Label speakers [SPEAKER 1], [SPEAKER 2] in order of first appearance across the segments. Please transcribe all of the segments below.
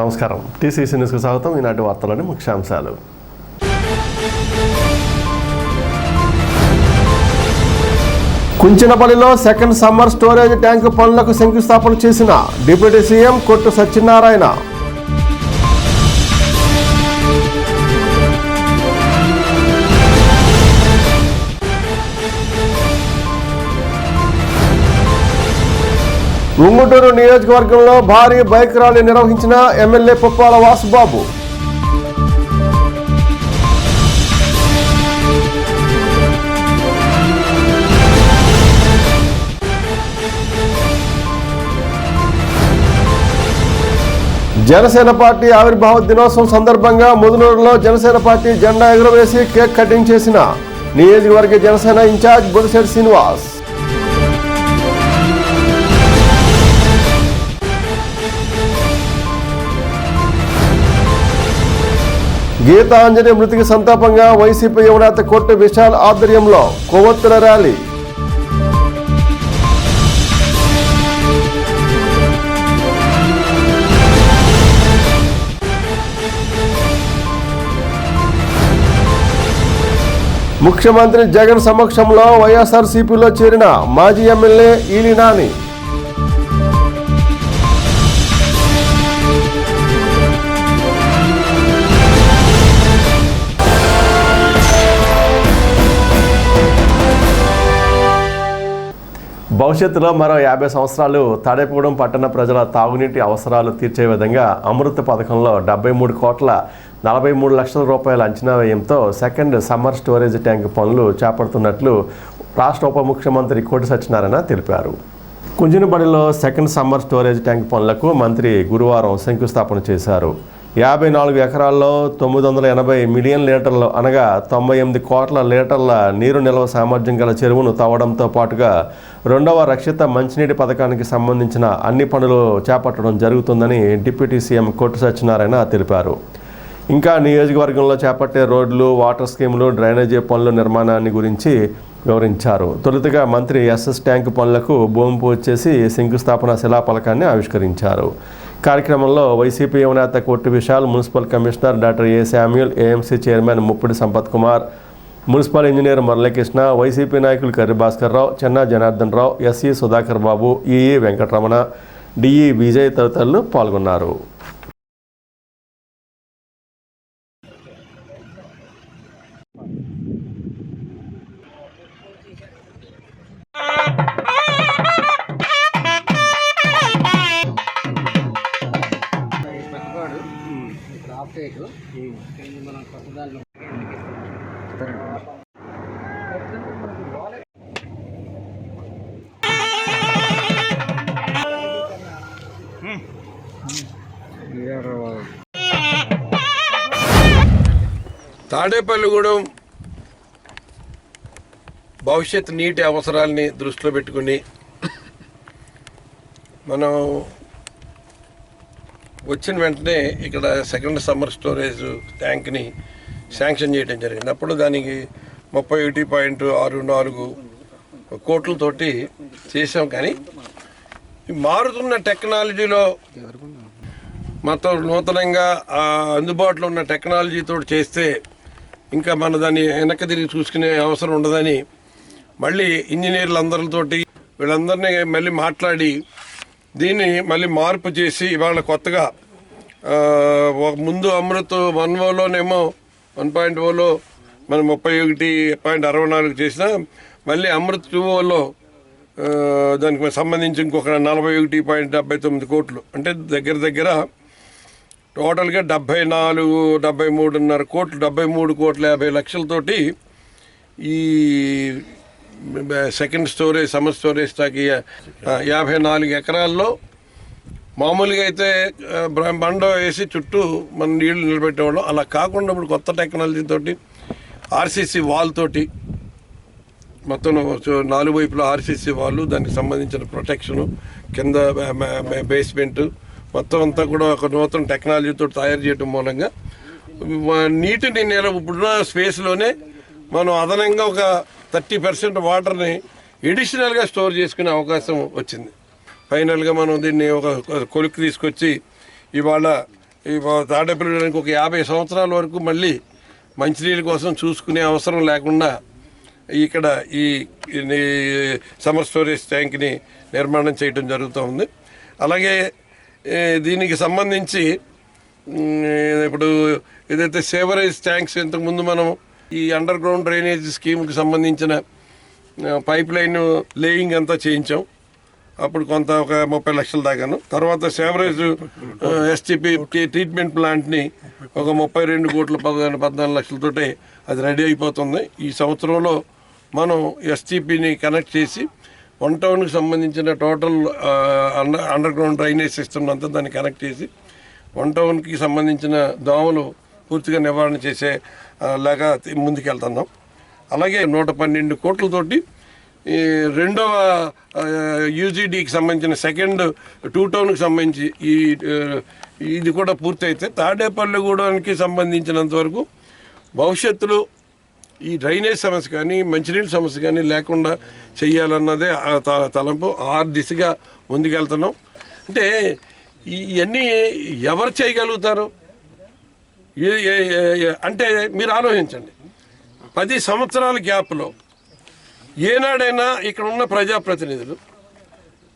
[SPEAKER 1] నమస్కారం. టీసీసీ న్యూస్కు స్వాగతం. ఈనాటి వార్తలోని ముఖ్యాంశాలు. కుంచినపల్లిలో సెకండ్ సమ్మర్ స్టోరేజ్ ట్యాంకు పనులకు శంకుస్థాపన చేసిన డిప్యూటీ సీఎం కొట్టు సత్యనారాయణ. ఉంగుటూరు నియోజకవర్గంలో భారీ బైక్ ర్యాలీ నిర్వహించిన ఎమ్మెల్యే పుప్పాల వాసుబాబు. జనసేన పార్టీ ఆవిర్భావ దినోత్సవం సందర్భంగా ముదునూరులో జనసేన పార్టీ జెండా ఎగురవేసి కేక్ కటింగ్ చేసిన నియోజకవర్గ జనసేన ఇన్ఛార్జ్ బొలిశెట్టి శ్రీనివాస్. గీతాంజలి మృతికి సంతాపంగా వైసీపీ యువనేత కొట్టు విశాల్ ఆధ్వర్యంలో కొవ్వొత్తుల ర్యాలీ. ముఖ్యమంత్రి జగన్ సమక్షంలో వైఎస్ఆర్సీపీలో చేరిన మాజీ ఎమ్మెల్యే ఈలి నాని. భవిష్యత్తులో మరో 50 సంవత్సరాలు తాడేపూడెం పట్టణ ప్రజల తాగునీటి అవసరాలు తీర్చే విధంగా అమృత పథకంలో 73,43,00,000 రూపాయల అంచనా వ్యయంతో సెకండ్ సమ్మర్ స్టోరేజ్ ట్యాంక్ పనులు చేపడుతున్నట్లు రాష్ట్ర ఉప ముఖ్యమంత్రి కొట్టు సత్యనారాయణ తెలిపారు. కుంజినపల్లిలో సెకండ్ సమ్మర్ స్టోరేజ్ ట్యాంక్ పనులకు మంత్రి గురువారం శంకుస్థాపన చేశారు. 54 ఎకరాల్లో 980 మిలియన్ లీటర్లు అనగా 98 కోట్ల లీటర్ల నీరు నిల్వ సామర్థ్యం గల చెరువును తవ్వడంతో పాటుగా రెండవ రక్షిత మంచినీటి పథకానికి సంబంధించిన అన్ని పనులు చేపట్టడం జరుగుతుందని డిప్యూటీ సీఎం కొట్టు సత్యనారాయణ తెలిపారు. ఇంకా నియోజకవర్గంలో చేపట్టే రోడ్లు, వాటర్ స్కీములు, డ్రైనేజీ పనుల నిర్మాణాన్ని గురించి వివరించారు. తొలుతగా మంత్రి ఎస్ఎస్ ట్యాంకు పనులకు భూమి పూజ చేసి శంకుస్థాపన శిలాఫలకాన్ని ఆవిష్కరించారు. కార్యక్రమంలో వైసీపీ యువనేత కొట్టు విశాల్, మున్సిపల్ కమిషనర్ డాక్టర్ ఏ Samuel, AMC chairman Muppidi Sampath Kumar, municipal engineer Muralikrishna, YCP నాయకులు కర్రి భాస్కర్ రావు, చెన్నా జనార్దన్ రావు, ఎస్ఈ సుధాకర్ బాబు, ఈఈ వెంకటరమణ, డిఈ విజయ్ తదితరులు పాల్గొన్నారు.
[SPEAKER 2] తాడేపల్లిగూడెం భవిష్యత్ నీటి అవసరాలని దృష్టిలో పెట్టుకుని మనం వచ్చిన వెంటనే ఇక్కడ సెకండ్ సమ్మర్ స్టోరేజ్ ట్యాంక్ని శాంక్షన్ చేయడం జరిగింది. అప్పుడు దానికి 31.64 కోట్లతోటి చేసాం. కానీ మారుతున్న టెక్నాలజీలో మొత్తం నూతనంగా అందుబాటులో ఉన్న టెక్నాలజీతో చేస్తే ఇంకా మన దాన్ని వెనక్కి తిరిగి చూసుకునే అవసరం ఉండదని మళ్ళీ ఇంజనీర్లందరితోటి వీళ్ళందరినీ మళ్ళీ మాట్లాడి దీన్ని మళ్ళీ మార్పు చేసి ఇవాళ కొత్తగా ముందు అమృత్ 1.0లోనేమో 1.0లో మనం 31.64 చేసినా మళ్ళీ అమృత్ 2.0లో దానికి సంబంధించి ఇంకొక 41.79 కోట్లు, అంటే దగ్గర టోటల్గా 73.5 కోట్లు, 73,50,00,000తోటి ఈ second storage summer storage stock 54 ఎకరాల్లో మామూలుగా అయితే బండ వేసి చుట్టూ మనం నీళ్లు నిలబెట్టేవాళ్ళం. అలా కాకుండా ఇప్పుడు కొత్త టెక్నాలజీతోటి ఆర్సీసీ వాల్ తోటి మొత్తం 4 వైపులా ఆర్సీసీ వాళ్ళు, దానికి సంబంధించిన ప్రొటెక్షను, కింద బేస్మెంట్ మొత్తం అంతా కూడా ఒక నూతన టెక్నాలజీతో తయారు చేయడం మూలంగా నీటిని ఇప్పుడున్న స్పేస్లోనే మనం అదనంగా ఒక 30% వాటర్ని ఎడిషనల్గా స్టోర్ చేసుకునే అవకాశం వచ్చింది. ఫైనల్గా మనం దీన్ని ఒక కొలిక్కి తీసుకొచ్చి ఇవాళ ఈ తాడేపల్లికి ఒక 50 సంవత్సరాల వరకు మళ్ళీ మంచినీళ్ళ కోసం చూసుకునే అవసరం లేకుండా ఇక్కడ ఈ సమ్మర్ స్టోరేజ్ ట్యాంక్ని నిర్మాణం చేయడం జరుగుతూ ఉంది. అలాగే దీనికి సంబంధించి ఇప్పుడు ఏదైతే సేవరేజ్ ట్యాంక్స్ ఇంతకుముందు మనం ఈ అండర్ గ్రౌండ్ డ్రైనేజ్ స్కీమ్కి సంబంధించిన పైప్ లైన్ లేయింగ్ అంతా చేయించాం. అప్పుడు కొంత ఒక 30 లక్షల దాకాను. తర్వాత సేవరేజ్ ఎస్టీపీ ట్రీట్మెంట్ ప్లాంట్ని ఒక 32 కోట్ల 14 లక్షలతోటే అది రెడీ అయిపోతుంది. ఈ సంవత్సరంలో మనం ఎస్టీపీని కనెక్ట్ చేసి 1 టౌన్కి సంబంధించిన total under ground drainage system అంతా దాన్ని కనెక్ట్ చేసి 1 టౌన్కి సంబంధించిన దోమలు పూర్తిగా నివారణ చేసే లాగా ముందుకెళ్తున్నాం. అలాగే 112 కోట్లతోటి ఈ రెండవ యూజీడీకి సంబంధించిన సెకండ్ 2 టౌన్కి సంబంధించి ఇది కూడా పూర్తయితే తాడేపల్లిగూడెంకి సంబంధించినంత వరకు భవిష్యత్తులో ఈ డ్రైనేజ్ సమస్య కానీ మంచినీళ్ళ సమస్య కానీ లేకుండా చెయ్యాలన్నదే తలంపు. ఆ దిశగా ముందుకెళ్తున్నాం. అంటే ఇవన్నీ ఎవరు చేయగలుగుతారు అంటే మీరు ఆలోచించండి. 10 సంవత్సరాల గ్యాప్లో ఏనాడైనా ఇక్కడ ఉన్న ప్రజాప్రతినిధులు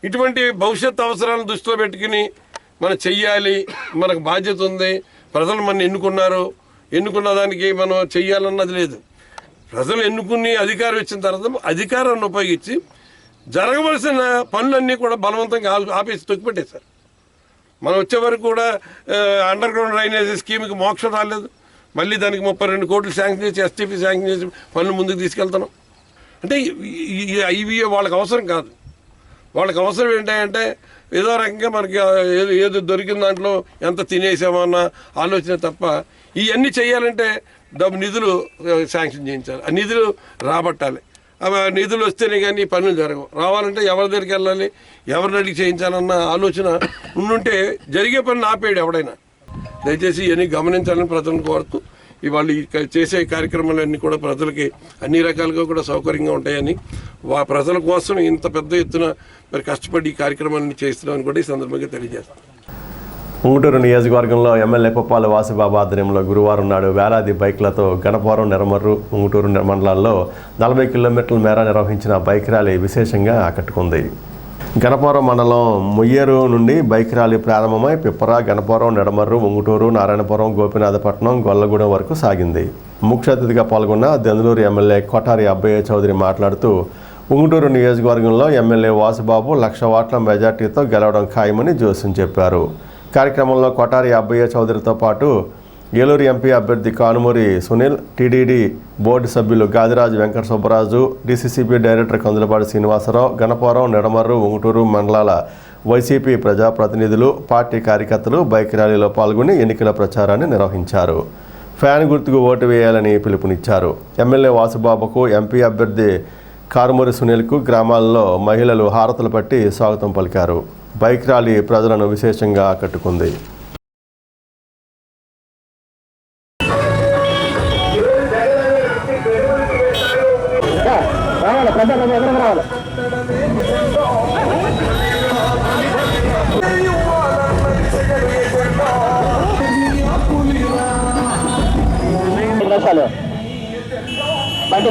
[SPEAKER 2] ఇటువంటి భవిష్యత్ అవసరాలను దృష్టిలో పెట్టుకుని మనం చెయ్యాలి, మనకు బాధ్యత ఉంది, ప్రజలు మన ఎన్నుకున్న దానికి మనం చెయ్యాలన్నది లేదు. ప్రజలు ఎన్నుకుని అధికారం ఇచ్చిన తర్వాత అధికారాన్ని ఉపయోగించి జరగవలసిన పనులన్నీ కూడా బలవంతంగా ఆపేసి తొక్కిపెట్టేశారు. మనం వచ్చే వరకు కూడా అండర్ గ్రౌండ్ డ్రైనేజ్ స్కీమ్కి మోక్షం రాలేదు. మళ్ళీ దానికి 32 కోట్లు శాంక్షన్ చేసి ఎస్టీపీ శాంక్షన్ చేసి పనులు ముందుకు తీసుకెళ్తున్నాం. అంటే ఇవి వాళ్ళకి అవసరం కాదు. వాళ్ళకి అవసరం ఏంటంటే ఏదో రకంగా మనకి ఏదో దొరికిన దాంట్లో ఎంత తినేసామన్న ఆలోచన తప్ప ఇవన్నీ చేయాలంటే నిధులు శాంక్షన్ చేయించాలి, ఆ నిధులు రాబట్టాలి. నిధులు వస్తేనే కానీ పనులు జరగవు. రావాలంటే ఎవరి దగ్గరికి వెళ్ళాలి, ఎవరిని అడిగి చేయించాలన్న ఆలోచన ఉండుంటే జరిగే పని ఆపేయడు ఎవడైనా. దయచేసి ఇవన్నీ గమనించాలని ప్రజలను కోరుతూ ఇవాళ చేసే కార్యక్రమాలన్నీ కూడా ప్రజలకి అన్ని రకాలుగా కూడా సౌకర్యంగా ఉంటాయని ప్రజల కోసం ఇంత పెద్ద ఎత్తున మరి కష్టపడి ఈ కార్యక్రమాన్ని చేస్తున్నామని కూడా ఈ సందర్భంగా తెలియజేస్తాం.
[SPEAKER 1] ఉంగుటూరు నియోజకవర్గంలో ఎమ్మెల్యే పుప్పాల వాసుబాబు ఆధ్వర్యంలో గురువారం నాడు వేలాది బైక్లతో గణపవరం, నెరమర్రు, ఉంగుటూరు మండలాల్లో 40 కిలోమీటర్ల మేర నిర్వహించిన బైక్ ర్యాలీ విశేషంగా ఆకట్టుకుంది. గణపవరం మండలం ముయ్యేరు నుండి బైక్ ర్యాలీ ప్రారంభమై పిప్పర, గణపవరం, నెడమర్రు, ఉంగుటూరు, నారాయణపురం, గోపీనాథపట్నం, గొల్లగూడెం వరకు సాగింది. ముఖ్య అతిథిగా పాల్గొన్న దెందులూరు ఎమ్మెల్యే కొఠారి అబ్బయ్య చౌదరి మాట్లాడుతూ ఉంగుటూరు నియోజకవర్గంలో ఎమ్మెల్యే వాసుబాబు 1,00,000 ఓట్ల మెజార్టీతో గెలవడం ఖాయమని జోస్యం చెప్పారు. కార్యక్రమంలో కొఠారి అబ్బయ్య చౌదరితో పాటు ఏలూరు ఎంపీ అభ్యర్థి కానుమూరి సునీల్, టీడీడీ బోర్డు సభ్యులు గాదిరాజు వెంకట సుబ్బరాజు, డీసీసీబీ డైరెక్టర్ కందులపాటి శ్రీనివాసరావు, గణపవరం, నెడమర్రు, ఉంగుటూరు మండలాల వైసీపీ ప్రజాప్రతినిధులు, పార్టీ కార్యకర్తలు బైక్ ర్యాలీలో పాల్గొని ఎన్నికల ప్రచారాన్ని నిర్వహించారు. ఫ్యాన్ గుర్తుకు ఓటు వేయాలని పిలుపునిచ్చారు. ఎమ్మెల్యే వాసుబాబుకు, ఎంపీ అభ్యర్థి కారుమూరి సునీల్కు గ్రామాల్లో మహిళలు హారతులు పట్టి స్వాగతం పలికారు. బైక్ ర్యాలీ ప్రజలను విశేషంగా ఆకట్టుకుంది.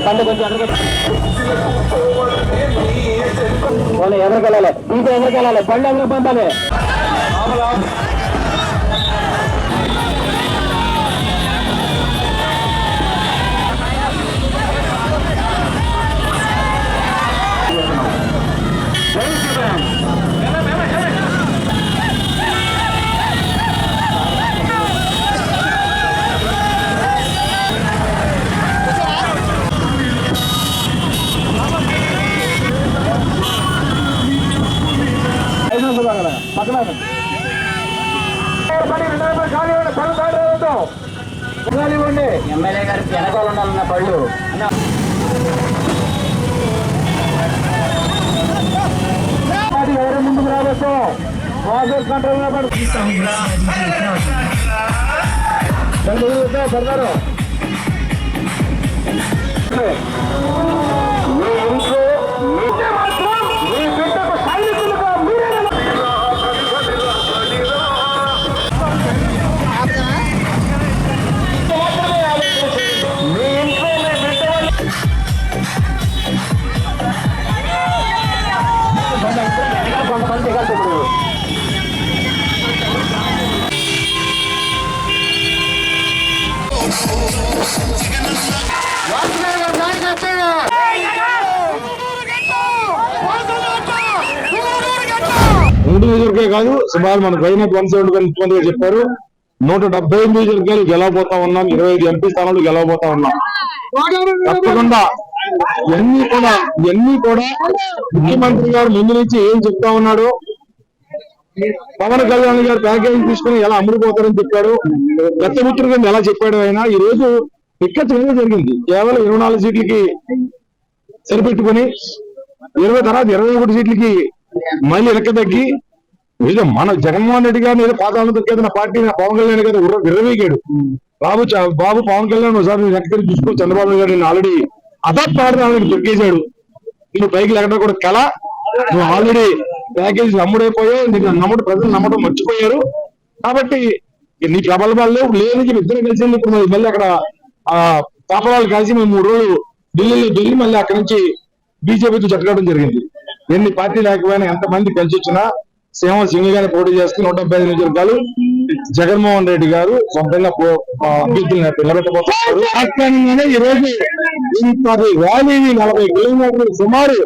[SPEAKER 3] పండు కొంచెం ఎదురుకెళ్ళాలి, ఇంకా ఎదురుకెళ్ళాలి, బండి ఎదురు పంపాలి. ఎమ్మెల్యే గారికి వెనకాల ఉండాలన్న పళ్ళు ఎవరు ముందుకు రావచ్చు. పడతారు
[SPEAKER 4] రెండు నియోజకవర్గాలే కాదు, సుమారు మన గవర్నమెంట్ 170 ముఖ్యమంత్రి గారు చెప్పారు 175 నియోజకవర్గాలు గెలవబోతా ఉన్నాం, 25 ఎంపీ స్థానాలు గెలవబోతా ఉన్నాం. తప్పకుండా ఇవన్నీ కూడా ముఖ్యమంత్రి గారు ముందు నుంచి ఏం చెప్తా ఉన్నాడు, పవన్ కళ్యాణ్ గారు ప్యాకేజీ తీసుకుని ఎలా అమ్ముడుపోతారని చెప్పాడు, దత్తపుత్రుడు కింద ఎలా చెప్పాడు. ఆయన ఈ రోజు పిక్కచ్చగా జరిగింది. కేవలం 24 సీట్లకి సరిపెట్టుకుని 20 తర్వాత 21 సీట్లకి మళ్ళీ లెక్క తగ్గి ఏదో మన జగన్మోహన్ రెడ్డి గారిని ఏదో పాతాలను తొక్కేదన్న పార్టీ పవన్ కళ్యాణ్ గారు విర్రవీగాడు. బాబు పవన్ కళ్యాణ్ ఒకసారి లెక్క చూసుకో, చంద్రబాబు గారు నేను ఆల్రెడీ అదపాడడానికి తొక్కేశాడు, నువ్వు పైకి లెక్కడం కూడా కళ, నువ్వు ఆల్రెడీ ప్యాకేజీ నమ్ముడైపోయావు, నీకు నమ్మడం ప్రజలు నమ్మడం మర్చిపోయారు. కాబట్టి నీ ప్రబలబాలు లేని ఇద్దరు కలిసి ఇప్పుడు మళ్ళీ అక్కడ ఆ పాపరాలు కలిసి మేము 3 రోజులు ఢిల్లీలో వెళ్ళి మళ్ళీ అక్కడి నుంచి బీజేపీతో జరగడం జరిగింది. ఎన్ని పార్టీ లేకపోయినా ఎంతమంది కలిసి వచ్చినా సింహ గారిని పోటీ చేస్తూ 175 నియోజకవర్గాలు జగన్మోహన్ రెడ్డి గారు సొంతంగా అభ్యర్థులను నిలబెట్టబోతున్నారు. రాష్ట్రంగానే ఈ రోజు ర్యాలీని 40 కిలోమీటర్లు సుమారు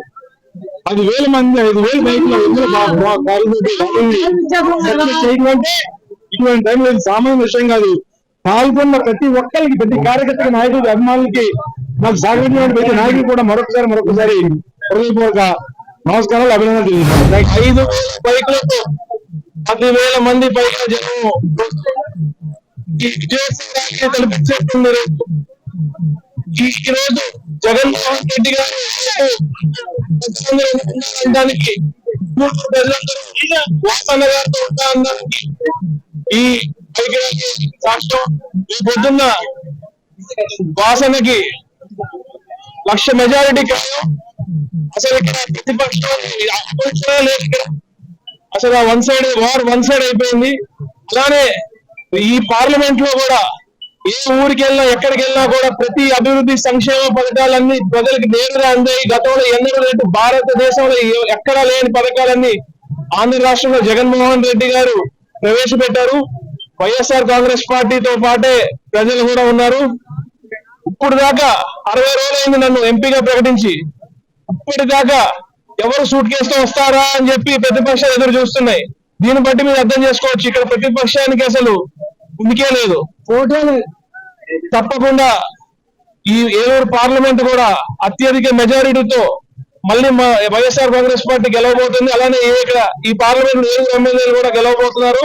[SPEAKER 4] 10,000 మంది 5,000 బైక్లు ఇటువంటి టైంలో సామాన్య విషయం కాదు. పాల్గొన్న ప్రతి ఒక్కరికి, ప్రతి కార్యకర్తకి, నాయకులకి, అభిమానులకి, నాకు సహకరించిన ప్రతి నాయకులు కూడా మరొకసారి హృదయపూర్వక నమస్కారాలు, అభినందనలు తెలియజేస్తాను. 5 బైకులతో 10,000 మంది పైగా జనం ఈ రోజు జగన్మోహన్ రెడ్డి గారు ఈ సాక్ష్యం ఈ పొద్దున్న వాసనకి 1,00,000 మెజారిటీ కాదు. అసలు ఇక్కడ ప్రతిపక్షం లేదు, ఇక్కడ అసలు వన్ సైడ్ అయిపోయింది. అలానే ఈ పార్లమెంట్ లో కూడా ఏ ఊరికి వెళ్ళినా ఎక్కడికి వెళ్ళినా కూడా ప్రతి అభివృద్ధి సంక్షేమ పథకాలన్నీ ప్రజలకు నేరుగా అందాయి. గతంలో ఎన్నడూ లేదు, భారతదేశంలో ఎక్కడా లేని పథకాలన్నీ ఆంధ్ర రాష్ట్రంలో జగన్మోహన్ రెడ్డి గారు ప్రవేశపెట్టారు. వైఎస్ఆర్ కాంగ్రెస్ పార్టీతో పాటే ప్రజలు కూడా ఉన్నారు. ఇప్పుడు దాకా 60 రోజులైంది నన్ను ఎంపీగా ప్రకటించి, ఇప్పటిదాకా ఎవరు సూట్ కేసుతో వస్తారా అని చెప్పి ప్రతిపక్షాలు ఎదురు చూస్తున్నాయి. దీన్ని బట్టి మీరు అర్థం చేసుకోవచ్చు, ఇక్కడ ప్రతిపక్షానికి అసలు ఉనికే లేదు. తప్పకుండా ఈ ఏలూరు పార్లమెంట్ కూడా అత్యధిక మెజారిటీతో మళ్ళీ మా వైఎస్ఆర్ కాంగ్రెస్ పార్టీ గెలవబోతుంది. అలానే ఇక్కడ ఈ పార్లమెంట్ ఏలూరు ఎమ్మెల్యేలు కూడా గెలవబోతున్నారు.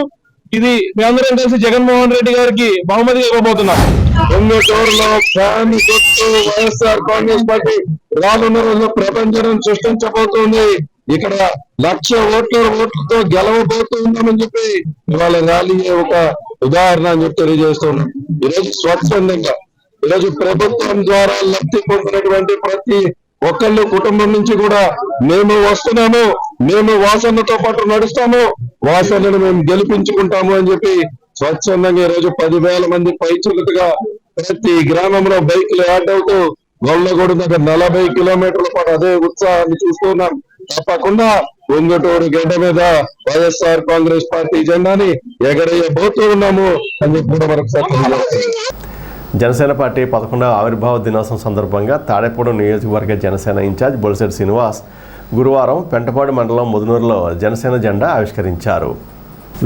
[SPEAKER 4] ఇది మీ అందరం కలిసి జగన్మోహన్ రెడ్డి గారికి బహుమతిగా ఇవ్వబోతున్నారు. వైఎస్ఆర్ కాంగ్రెస్ పార్టీ రానున్న రోజుల్లో ప్రపంచం సృష్టించబోతుంది. ఇక్కడ 1,00,000 ఓట్లతో గెలవబోతుందని చెప్పి ఇవాళ ర్యాలీ ఒక ఉదాహరణ అని చెప్పి తెలియజేస్తున్నాం. ఈరోజు స్వచ్ఛందంగా ఈరోజు ప్రభుత్వం ద్వారా లబ్ధి పొందినటువంటి ప్రతి ఒక్కళ్ళు కుటుంబం నుంచి కూడా మేము వస్తున్నాము, మేము వాసనతో పాటు నడుస్తాము, వాసనను మేము గెలిపించుకుంటాము అని చెప్పి స్వచ్ఛందంగా ఈరోజు 10,000 మంది పైచులుగా ప్రతి గ్రామంలో బైకులు యాడ్ అవుతూ గొల్లగూడ దగ్గర 40 కిలోమీటర్ల పాటు అదే ఉత్సాహాన్ని చూస్తున్నాం. తప్పకుండా పొంగటూరు గడ్డ మీద వైఎస్ఆర్ కాంగ్రెస్ పార్టీ జెండాని ఎగరేయబోతూ ఉన్నాము అని చెప్పి కూడా మరొకసారి
[SPEAKER 1] జనసేన పార్టీ 11వ ఆవిర్భావ దినోత్సవం సందర్భంగా తాడేపూడి నియోజకవర్గ జనసేన ఇన్ఛార్జ్ బొలిశెట్టి శ్రీనివాస్ గురువారం పెంటపాడు మండలం ముదునూరులో జనసేన జెండా ఆవిష్కరించారు.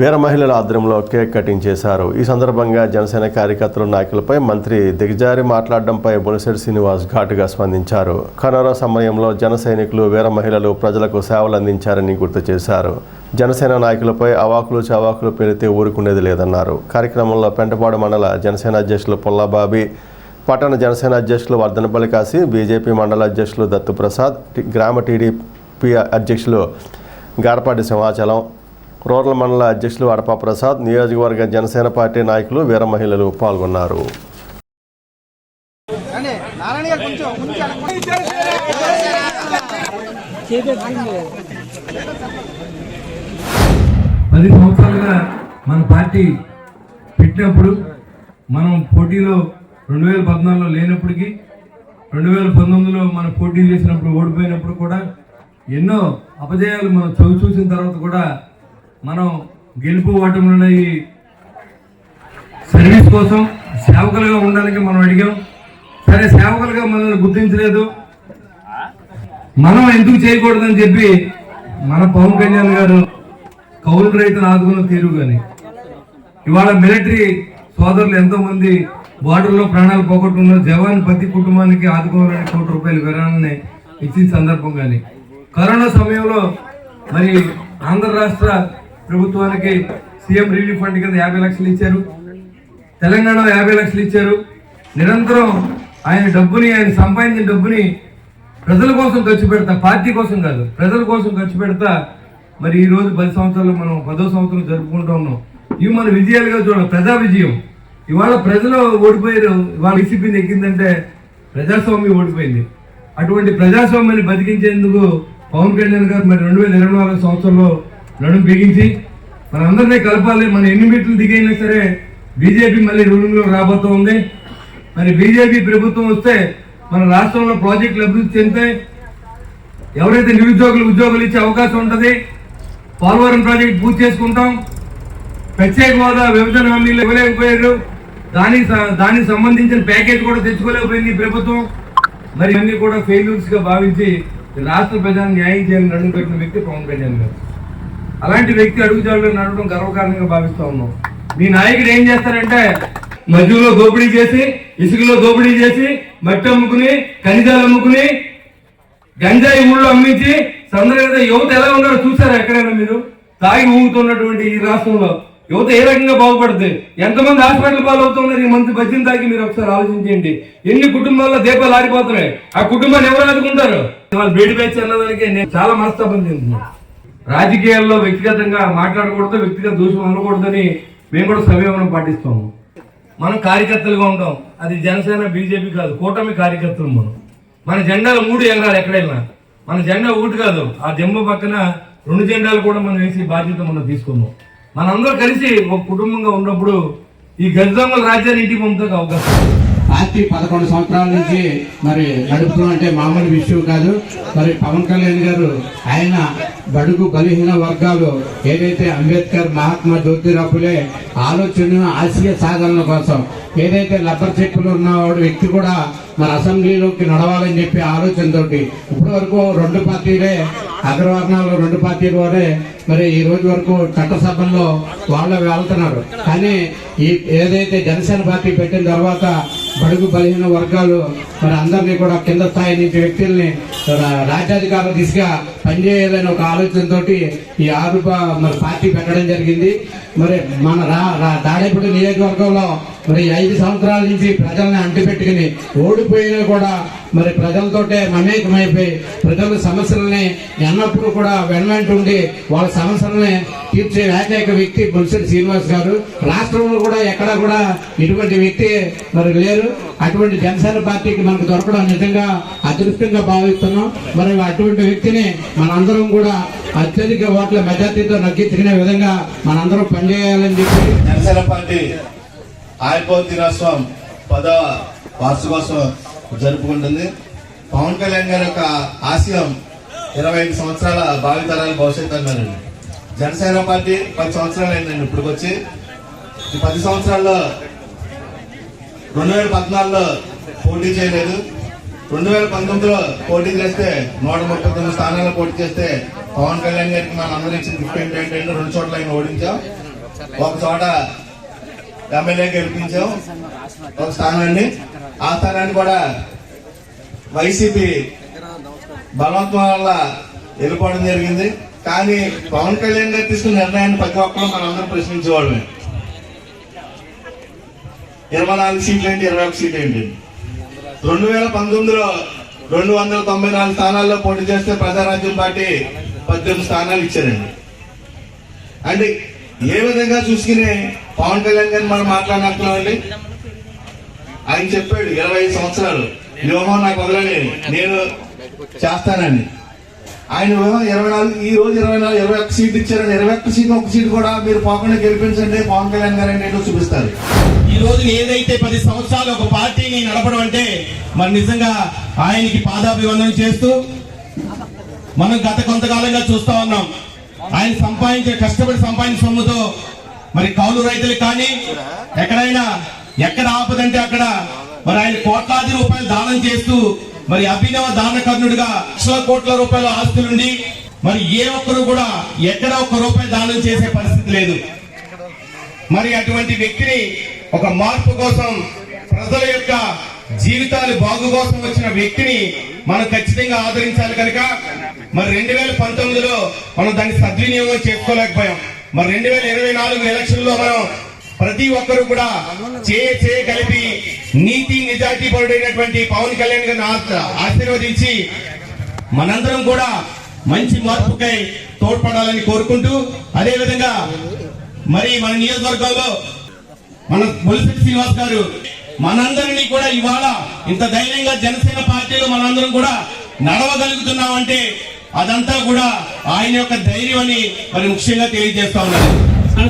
[SPEAKER 1] వీర మహిళల ఆధ్వర్యంలో కేక్ కటింగ్ చేశారు. ఈ సందర్భంగా జనసేన కార్యకర్తలు, నాయకులపై మంత్రి దిగజారి మాట్లాడడంపై బొలిశెట్టి శ్రీనివాస్ ఘాటుగా స్పందించారు. కరోనా సమయంలో జన సైనికులు, వీర మహిళలు ప్రజలకు సేవలు అందించారని గుర్తు చేశారు. జనసేన నాయకులపై అవాకులు చవాకులు పెరిగితే ఊరుకునేది లేదన్నారు. కార్యక్రమంలో పెంటపాడు మండల జనసేన అధ్యక్షులు పుల్లబాబి, పట్టణ జనసేన అధ్యక్షులు వర్ధనపల్లి కాశీ, బీజేపీ మండల అధ్యక్షులు దత్తుప్రసాద్, గ్రామ టీడీపీ అధ్యక్షులు గారపాటి సింహాచలం, రూరల్ మండల అధ్యక్షులు అడపా ప్రసాద్, నియోజకవర్గ జనసేన పార్టీ నాయకులు, వీర మహిళలు పాల్గొన్నారు.
[SPEAKER 5] పది సంవత్సరాలుగా మన పార్టీ పెట్టినప్పుడు మనం పోటీలో 2014లో లేనప్పటికీ 2019లో మనం పోటీ చేసినప్పుడు ఓడిపోయినప్పుడు కూడా ఎన్నో అపజయాలు మనం చూసిన తర్వాత కూడా మనం గెలుపు ఓటములున్న ఈ సర్వీస్ కోసం సేవకులుగా ఉండడానికి మనం అడిగాం. సరే, సేవకులుగా మనల్ని గుర్తించలేదు, మనం ఎందుకు చేయకూడదని చెప్పి మన పవన్ కళ్యాణ్ గారు కౌలు రైతులు ఆదుకున్న తీరు కానీ ఇవాళ మిలిటరీ సోదరులు ఎంతో మంది బార్డర్లో ప్రాణాలు పోగొట్టుకున్న జవాన్ ప్రతి కుటుంబానికి ఆదుకోవాలని ₹1 విరాళాన్ని ఇచ్చిన సందర్భం కానీ కరోనా సమయంలో మరి ఆంధ్ర రాష్ట్ర ప్రభుత్వానికి సీఎం రిలీఫ్ ఫండ్ కింద 50 లక్షలు ఇచ్చారు, తెలంగాణలో 50 లక్షలు ఇచ్చారు. నిరంతరం ఆయన సంపాదించిన డబ్బుని ప్రజల కోసం ఖర్చు పెడతా, పార్టీ కోసం కాదు, ప్రజల కోసం ఖర్చు పెడతా. మరి ఈ రోజు 10 సంవత్సరాలు మనం 10వ సంవత్సరం జరుపుకుంటూ ఉన్నాం. ఇవి మన విజయాలుగా చూడాలి, ప్రజా విజయం. ఇవాళ ప్రజలు ఓడిపోయారు, ఇవాళ డిసిప్లిన్ ఎక్కిందంటే ప్రజాస్వామ్యం ఓడిపోయింది. అటువంటి ప్రజాస్వామ్యాన్ని బతికించేందుకు పవన్ కళ్యాణ్ గారు మరి 2024 సంవత్సరంలో నడుము బిగించి మనందరినీ కలపాలి. మన ఎన్ని మీటర్లు దిగైనా సరే బీజేపీ మళ్ళీ రూలింగ్లో రాబోతూ ఉంది. మరి బీజేపీ ప్రభుత్వం వస్తే మన రాష్ట్రంలో ప్రాజెక్టులు అభివృద్ధి చెందితే ఎవరైతే నిరుద్యోగులు ఉద్యోగులు ఇచ్చే అవకాశం ఉంటుంది. పోలవరం ప్రాజెక్టు పూర్తి చేసుకుంటాం. ప్రత్యేక హోదా విభజన హామీలు ఇవ్వలేకపోయారు, దానికి సంబంధించిన ప్యాకేజ్ కూడా తెచ్చుకోలేకపోయింది ఈ ప్రభుత్వం. మరి ఇవన్నీ కూడా ఫెయిల్యూర్స్ గా భావించి రాష్ట్ర ప్రజలను న్యాయం చేయాలని నడుము పెట్టిన వ్యక్తి పవన్ కళ్యాణ్ గారు. అలాంటి వ్యక్తి అడుగుజాడలో నడవడం గర్వకారణంగా భావిస్తా ఉన్నాం. మీ నాయకుడు ఏం చేస్తారంటే మధ్యలో దోపిడీ చేసి, ఇసుకలో దోపిడీ చేసి, మట్టి అమ్ముకుని, ఖనిజాలు అమ్ముకుని, గంజాయి ఊళ్ళో అమ్మించి సందర్భంగా యువత ఎలా ఉన్నారో చూసారా ఎక్కడైనా మీరు? తాగి ఊగుతున్నటువంటి ఈ రాష్ట్రంలో యువత ఏ రకంగా బాగుపడుతుంది? ఎంతమంది హాస్పిటల్ పాలవుతున్నారు ఈ మంచి బజ్జీని తాగి? మీరు ఒకసారి ఆలోచించండి. ఎన్ని కుటుంబాల్లో దీపాలు ఆరిపోతున్నాయి. ఆ కుటుంబాన్ని ఎవరు ఆదుకుంటారు? వాళ్ళు బేడి బ్యాచ్ అన్నదానికి నేను చాలా మనస్తాపం చెందుతున్నాను. రాజకీయాల్లో వ్యక్తిగతంగా మాట్లాడకూడదు, వ్యక్తిగత దూషణ ఉండకూడదని మేము కూడా సంయమనం పాటిస్తాము. మనం కార్యకర్తలుగా ఉంటాం. అది జనసేన బీజేపీ కాదు, కూటమి కార్యకర్తలు. మన జెండాలు 3 ఎగరాలు ఎక్కడైనా. మన జెండా ఒకటి కాదు, ఆ జెంబ పక్కన 2 జెండాలు కూడా మనం వేసి బాధ్యత మనం తీసుకున్నాం. మనందరూ కలిసి ఒక కుటుంబంగా ఉన్నప్పుడు ఈ గజదొంగల రాజ్యాన్ని ఇంటికి పంపుతానికి అవకాశం.
[SPEAKER 6] పార్టీ 11 సంవత్సరాల నుంచి మరి నడుపుతున్నంటే మామూలు విషయం కాదు. మరి పవన్ కళ్యాణ్ గారు ఆయన బడుగు బలహీన వర్గాలు ఏదైతే అంబేద్కర్, మహాత్మా జ్యోతిరావు ఫులే ఆలోచన ఆశయ సాధనల కోసం ఏదైతే లబ్బర్ చెప్పులు ఉన్నవాడు వ్యక్తి కూడా మరి అసెంబ్లీలోకి నడవాలని చెప్పి ఆలోచనతోటి ఇప్పటి వరకు 2 పార్టీలే అగ్రవర్ణాలు 2 పార్టీల వారే మరి ఈ రోజు వరకు చట్టసభల్లో వాళ్ళు వెళ్తున్నారు. కానీ ఈ ఏదైతే జనసేన పార్టీ పెట్టిన తర్వాత బడుగు బలహీన వర్గాలు మరి అందరినీ కూడా కింద స్థాయి నుంచి వ్యక్తుల్ని రాజ్యాధికారుల దిశగా పనిచేయాలని ఒక ఆలోచనతో ఈ మరి పార్టీ పెట్టడం జరిగింది. మరి మన తాడేపల్లి నియోజకవర్గంలో మరి 5 సంవత్సరాల నుంచి ప్రజల్ని అంటిపెట్టుకుని ఓడిపోయినా కూడా మరి ప్రజలతోటే మమేకమైపోయి ప్రజల సమస్యలని ఎన్నప్పుడు కూడా వెన్నంటుండి వాళ్ళ సమస్యలని తీర్చే ఏకైక వ్యక్తి బొలిశెట్టి శ్రీనివాస్ గారు. రాష్ట్రంలో కూడా ఎక్కడ కూడా ఇటువంటి వ్యక్తి మరి లేరు. అటువంటి జనసేన పార్టీకి మనకు దొరకడం నిజంగా అదృష్టంగా భావిస్తున్నాం. మరి అటువంటి వ్యక్తిని మనందరం కూడా అత్యధిక ఓట్ల మెజార్టీతో నగ్గించుకునే విధంగా మనందరం పనిచేయాలని చెప్పి
[SPEAKER 7] జనసేన పార్టీ ఆయుర్వేద దినోత్సవం 10వ వార్షికోత్సవం జరుపుకుంటుంది. పవన్ కళ్యాణ్ గారి యొక్క ఆశయం 25 సంవత్సరాల భావితరాల భవిష్యత్తు అన్నారండి. జనసేన పార్టీ 10 సంవత్సరాలు అయిందండి ఇప్పటికి వచ్చి. ఈ 10 సంవత్సరాల్లో 2014లో పోటీ చేయలేదు. 2019లో పోటీ చేస్తే 139 స్థానాల్లో పోటీ చేస్తే పవన్ కళ్యాణ్ గారికి మన అందరూ ఇచ్చిన గిఫ్ట్ ఏంటంటే 2 చోట్ల ఆయన ఓడించాం. ఒక చోట ఎమ్మెల్యే గెలిపించాం ఒక స్థానాన్ని. ఆ స్థానాన్ని కూడా వైసీపీ బలవంతం వల్ల వెళ్ళిపోవడం జరిగింది. కానీ పవన్ కళ్యాణ్ గారు తీసుకున్న నిర్ణయాన్ని ప్రతి ఒక్కరు మనందరం ప్రశ్నించేవాళ్ళమే. 24 సీట్లు ఏంటి, 21 సీట్లు ఏంటి? 2019లో 294 స్థానాల్లో పోటీ చేస్తే ప్రజారాజ్యం పార్టీ 18 స్థానాలు ఇచ్చారండి. అంటే ఏ విధంగా చూసుకుని పవన్ కళ్యాణ్ గారిని మనం మాట్లాడినట్లండి. ఆయన చెప్పాడు 25 సంవత్సరాలు వ్యూహం నాకు వదలని నేను చేస్తానని. ఆయన వ్యూహం 24, ఈ రోజు 21 సీట్లు ఇచ్చారని. 21 సీట్లు, 1 సీటు కూడా మీరు పోకుండా గెలిపించండి పవన్ కళ్యాణ్ గారు ఏంటో చూపిస్తారు.
[SPEAKER 8] ఈ రోజు ఏదైతే 10 సంవత్సరాలు ఒక పార్టీని నడపడం అంటే మరి నిజంగా ఆయనకి పాదాభివందనం చేస్తూ మనం గత కొంతకాలంగా చూస్తా ఉన్నాం. ఆయన కష్టపడి సంపాదించిన సొమ్ముతో మరి కౌలు రైతులకు కానీ ఎక్కడైనా ఎక్కడ ఆపదంటే అక్కడ మరి ఆయన కోట్లాది రూపాయలు దానం చేస్తూ మరి అభినవ దానకర్ణుడిగా లక్షల కోట్ల రూపాయల ఆస్తులుండి మరి ఏ ఒక్కరు కూడా ఎక్కడ ఒక్క రూపాయి దానం చేసే పరిస్థితి లేదు. మరి అటువంటి వ్యక్తిని ఒక మార్పు కోసం, ప్రజల యొక్క జీవితాలు బాగు కోసం వచ్చిన వ్యక్తిని మనం ఖచ్చితంగా ఆదరించాలి. కనుక మరి 2019లో మనం దాన్ని సద్వినియోగం చేసుకోలేకపోయాం. మరి 2024 ఎలక్షన్ లో మనం ప్రతి ఒక్కరు కూడా చేయ కలిపి నీతి నిజాయితీ పరుడైనటువంటి పవన్ కళ్యాణ్ గారిని ఆశీర్వదించి మనందరం కూడా మంచి మార్పుకై తోడ్పడాలని కోరుకుంటూ, అదేవిధంగా మరి మన నియోజకవర్గంలో మన బొలిశెట్టి శ్రీనివాస్ గారు మనందరినీ కూడా ఇవాళ ఇంత ధైర్యంగా జనసేన పార్టీలో మనందరం కూడా నడవగలుగుతున్నామంటే అదంతా కూడా ఆయన యొక్క ధైర్యం అని మరి ముఖ్యంగా తెలియజేస్తా ఉన్నారు.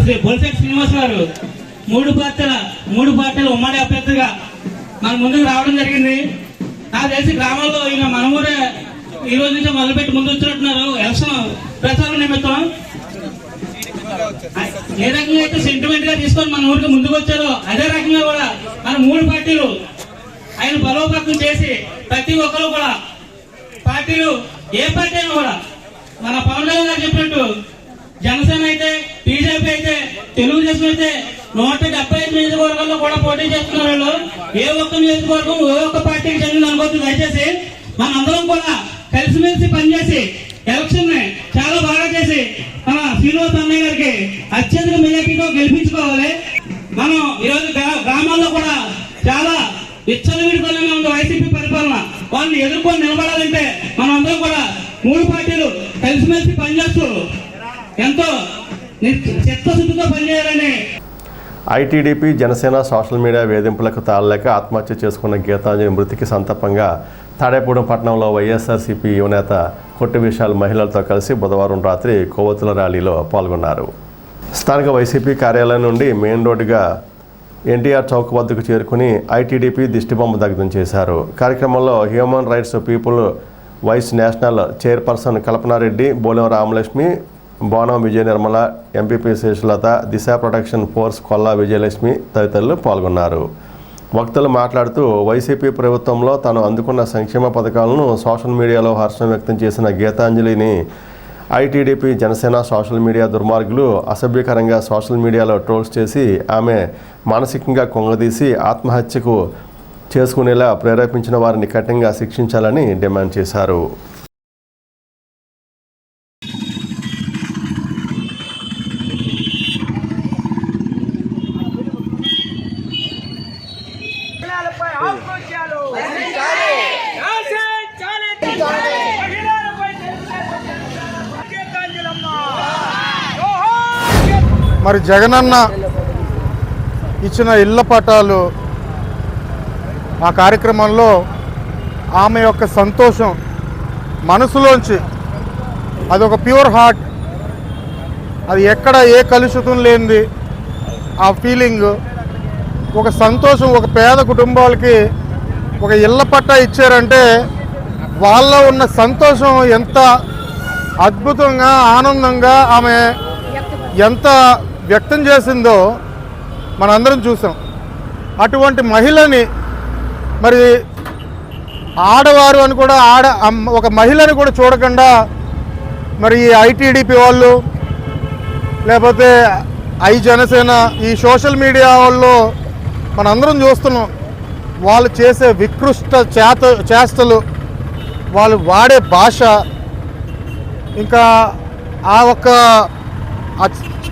[SPEAKER 9] శ్రీ బొలిశెట్టి శ్రీనివాస్ గారు మూడు పార్టీల ఉమ్మడి అభ్యర్థిగా మన ముందుకు రావడం జరిగింది. నాకు తెలిసి గ్రామాల్లో ఈయన మన ఊరే ఈ రోజు నుంచి మొదలుపెట్టి ముందు వచ్చినట్టున్నారు ఎలక్షన్ ప్రచారం నిమిత్తం. ఏ రకంగా అయితే సెంటిమెంట్ గా తీసుకొని మన ఊరికి ముందుకు వచ్చారో అదే రకంగా కూడా మన మూడు పార్టీలు ఆయన బలోపేతం చేసి ప్రతి ఒక్కరు కూడా పార్టీలు ఏ పార్టీ అయినా కూడా మన పవన్ కళ్యాణ్ గారు చెప్పినట్టు జనసేన అయితే, బీజేపీ అయితే, తెలుగుదేశం అయితే 175 నియోజకవర్గాల్లో కూడా పోటీ చేస్తున్నారు వాళ్ళు. ఏ ఒక్క నియోజకవర్గం ఏ ఒక్క పార్టీకి చెందిన అనుకోవచ్చు. దయచేసి మనందరం కూడా కలిసిమెలిసి పనిచేసి ఎలక్షన్ ని చాలా బాగా చేసి మన శ్రీనివాస్ అన్నయ్య గారికి అత్యధిక మెజార్టీతో గెలిపించుకోవాలి. మనం ఈరోజు గ్రామాల్లో కూడా చాలా విచ్చలవిడితనంగా ఉంది వైసీపీ పరిపాలన. వాళ్ళని ఎదుర్కొని నిలబడాలంటే మనం అందరం కూడా మూడు పార్టీలు కలిసిమెలిసి పనిచేస్తూ ఎంతో చిత్తశుద్ధితో పనిచేయాలని.
[SPEAKER 1] ఐటీడీపీ జనసేన సోషల్ మీడియా వేధింపులకు తాళలేక ఆత్మహత్య చేసుకున్న గీతాంజలి మృతికి సంతాపంగా తాడేపూడెం పట్టణంలో వైఎస్ఆర్సీపీ యువనేత కొట్టి విశాల్ మహిళలతో కలిసి బుధవారం రాత్రి కొవ్వొత్తుల ర్యాలీలో పాల్గొన్నారు. స్థానిక వైసీపీ కార్యాలయం నుండి మెయిన్ రోడ్డుగా ఎన్టీఆర్ చౌక్ వద్దకు చేరుకుని ఐటీడీపీ దిష్టిబొమ్మ దగ్ధం చేశారు. కార్యక్రమంలో human rights people vice national chairperson Kalpana Reddy, Bolem Ramalakshmi, బోనం విజయ నిర్మల, ఎంపీపీ శేషలత, దిశ ప్రొటెక్షన్ ఫోర్స్ కొల్లా విజయలక్ష్మి తదితరులు పాల్గొన్నారు. వక్తలు మాట్లాడుతూ వైసీపీ ప్రభుత్వంలో తాను అందుకున్న సంక్షేమ పథకాలను సోషల్ మీడియాలో హర్షం వ్యక్తం చేసిన గీతాంజలిని ఐటీడీపీ జనసేన సోషల్ మీడియా దుర్మార్గులు అసభ్యకరంగా సోషల్ మీడియాలో ట్రోల్స్ చేసి ఆమె మానసికంగా కుంగదీసి ఆత్మహత్యకు చేసుకునేలా ప్రేరేపించిన వారిని కఠినంగా శిక్షించాలని డిమాండ్ చేశారు.
[SPEAKER 4] మరి జగనన్న ఇచ్చిన ఇళ్ల పట్టాలు ఆ కార్యక్రమంలో ఆమె యొక్క సంతోషం మనసులోంచి అదొక ప్యూర్ హార్ట్, అది ఎక్కడ ఏ కలుషితం లేనిది ఆ ఫీలింగ్, ఒక సంతోషం. ఒక పేద కుటుంబాలకి ఒక ఇళ్ల పట్టా ఇచ్చారంటే వాళ్ళ ఉన్న సంతోషం ఎంత అద్భుతంగా ఆనందంగా ఆమె ఎంత వ్యక్తం చేసిందో మనందరం చూసాం. అటువంటి మహిళని మరి ఆడవారు అని కూడా ఒక మహిళని కూడా చూడకుండా మరి ఈ ఐటీడీపీ వాళ్ళు లేకపోతే జనసేన ఈ సోషల్ మీడియా వాళ్ళు మనందరం చూస్తున్నాం. వాళ్ళు చేసే వికృష్ట చేష్టలు, వాళ్ళు వాడే భాష, ఇంకా ఆ ఒక్క